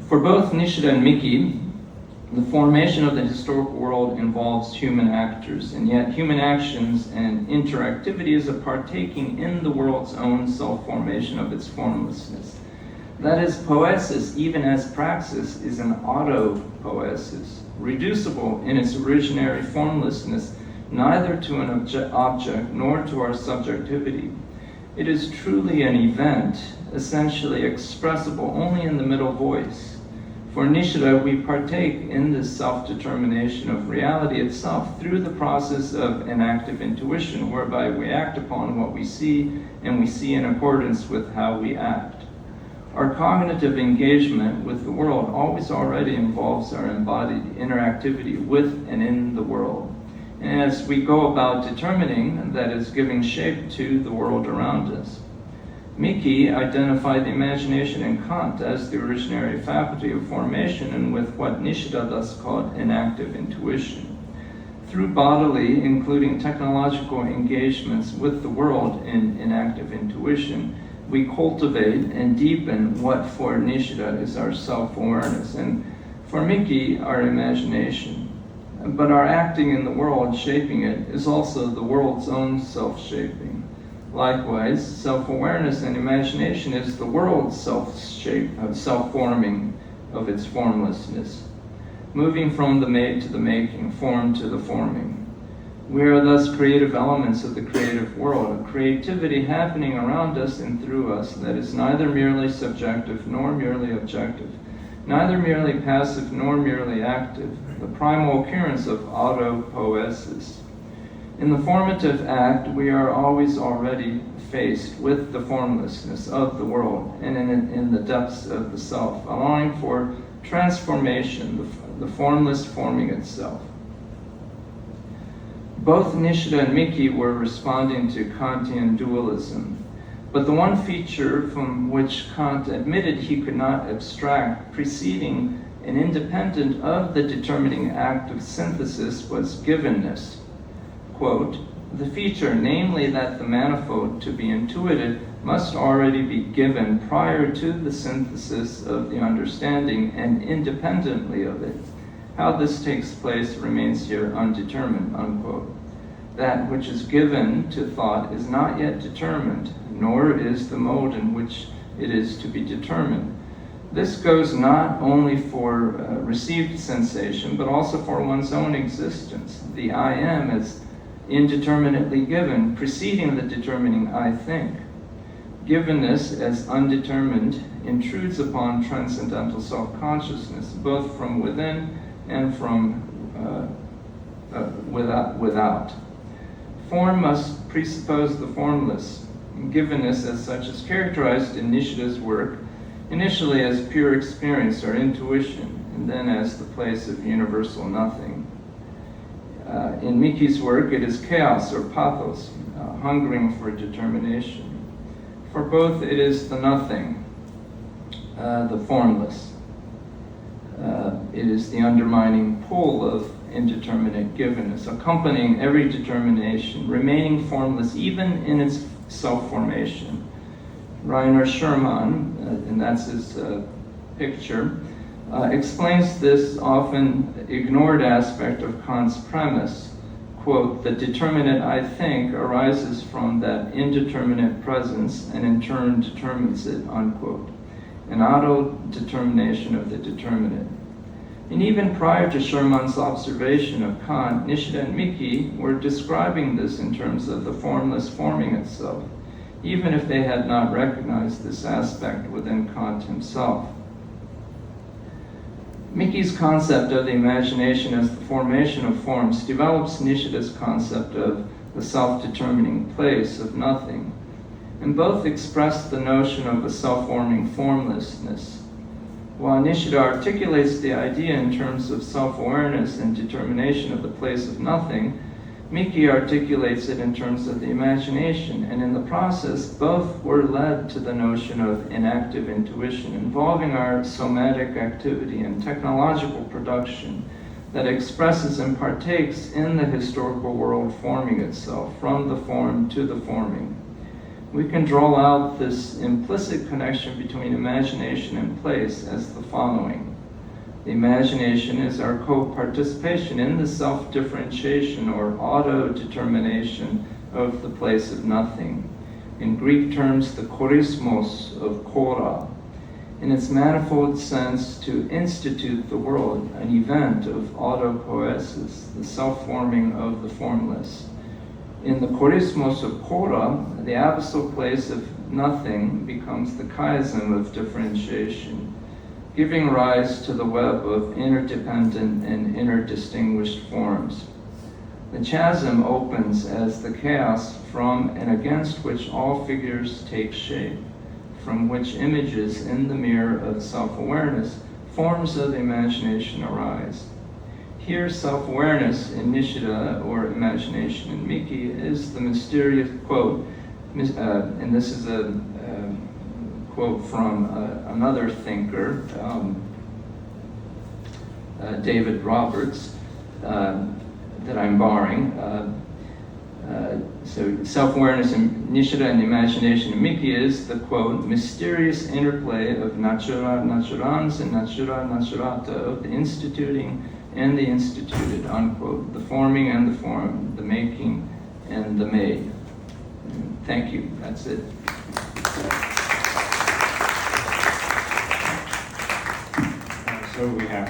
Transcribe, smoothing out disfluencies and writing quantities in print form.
For both Nishida and Miki, the formation of the historical world involves human actors, and yet human actions and interactivity is a partaking in the world's own self-formation of its formlessness. That is, poiesis, even as praxis, is an auto-poiesis, reducible in its originary formlessness neither to an object nor to our subjectivity. It is truly an event, essentially expressible only in the middle voice. For Nishida, we partake in this self-determination of reality itself through the process of an active intuition, whereby we act upon what we see, and we see in accordance with how we act. Our cognitive engagement with the world always already involves our embodied interactivity with and in the world. And as we go about determining, that is, giving shape to the world around us. Miki identified the imagination in Kant as the originary faculty of formation, and with what Nishida thus called an active intuition. Through bodily, including technological engagements with the world in active intuition, we cultivate and deepen what for Nishida is our self-awareness, and for Miki, our imagination. But our acting in the world, shaping it, is also the world's own self-shaping. Likewise, self-awareness and imagination is the world's self-forming of its formlessness, moving from the made to the making, form to the forming. We are thus creative elements of the creative world, a creativity happening around us and through us that is neither merely subjective nor merely objective, neither merely passive nor merely active, the primal appearance of Auto-Poiēsis. In the formative act, we are always already faced with the formlessness of the world and in the depths of the self, allowing for transformation, the formless forming itself. Both Nishida and Miki were responding to Kantian dualism, but the one feature from which Kant admitted he could not abstract, preceding and independent of the determining act of synthesis, was givenness. Quote, the feature, namely that the manifold to be intuited must already be given prior to the synthesis of the understanding and independently of it. How this takes place remains here undetermined, unquote. That which is given to thought is not yet determined, nor is the mode in which it is to be determined. This goes not only for received sensation, but also for one's own existence. The I am is indeterminately given, preceding the determining I think. Givenness as undetermined intrudes upon transcendental self-consciousness, both from within and from without. Form must presuppose the formless. Givenness as such is characterized in Nishida's work, initially as pure experience or intuition, and then as the place of universal nothing. In Miki's work, it is chaos or pathos, hungering for determination. For both, it is the nothing, the formless. It is the undermining pull of indeterminate givenness, accompanying every determination, remaining formless even in its self-formation. Rainer Schermann, and that's his picture, explains this often ignored aspect of Kant's premise. Quote, the determinate I think arises from that indeterminate presence and in turn determines it, unquote. An auto-determination of the determinate. And even prior to Schermann's observation of Kant, Nishida and Miki were describing this in terms of the formless forming itself, even if they had not recognized this aspect within Kant himself. Miki's concept of the imagination as the formation of forms develops Nishida's concept of the self-determining place of nothing, and both express the notion of a self-forming formlessness. While Nishida articulates the idea in terms of self-awareness and determination of the place of nothing, Miki articulates it in terms of the imagination, and in the process, both were led to the notion of inactive intuition, involving our somatic activity and technological production that expresses and partakes in the historical world forming itself, from the form to the forming. We can draw out this implicit connection between imagination and place as the following. The imagination is our co-participation in the self-differentiation or auto-determination of the place of nothing. In Greek terms, the chorismos of chora, in its manifold sense to institute the world, an event of Auto-Poiēsis, the self-forming of the formless. In the chorismos of chora, the abyssal place of nothing becomes the chiasm of differentiation, giving rise to the web of interdependent and interdistinguished forms. The chasm opens as the chaos from and against which all figures take shape, from which images in the mirror of self-awareness, forms of the imagination arise. Here, self-awareness in Nishida, or imagination in Miki, is the mysterious quote, and this is a quote from another thinker, David Roberts, that I'm borrowing. So self-awareness in Nishida and imagination in Miki is the quote, mysterious interplay of natura naturans and natura naturata, of the instituting and the instituted, unquote, the forming and the formed, the making and the made. Thank you, that's it. So we have